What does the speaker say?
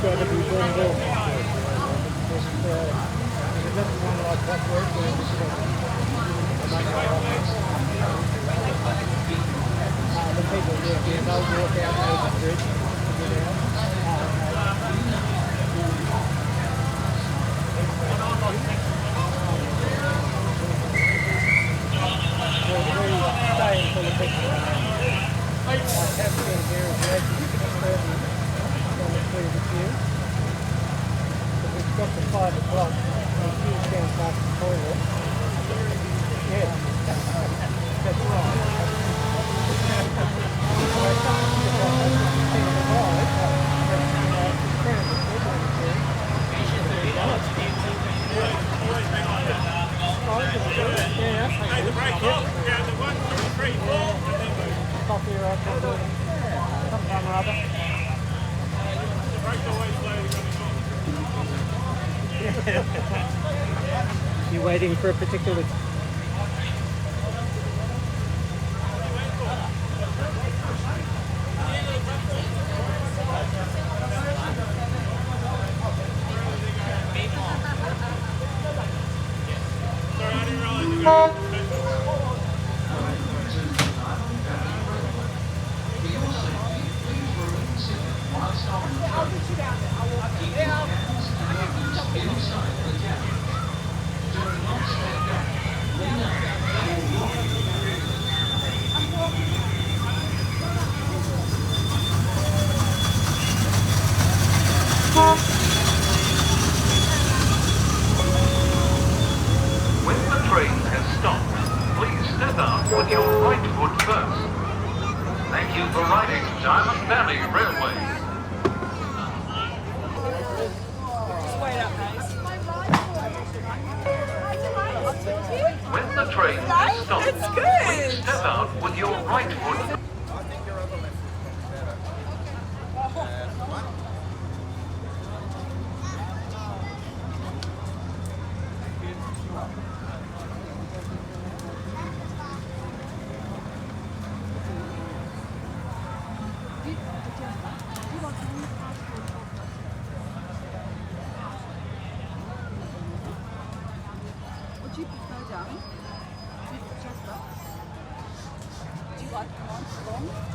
got to be burned off. There's another one like that work where it's the people working, they'll walk out over the bridge to get out. Well, we stay until the picture. I have to get here as well. On the previous year. But we've got the 5 o'clock and the queue's down past the toilet. Yeah, that's right. Coffee or sometime or other. You're waiting for a particular... When the train has stopped, please step out with your right foot first. Thank you for riding Diamond Valley Railway. When the train has stopped, please step out with your right foot. Would you prefer, darling? Do you like long?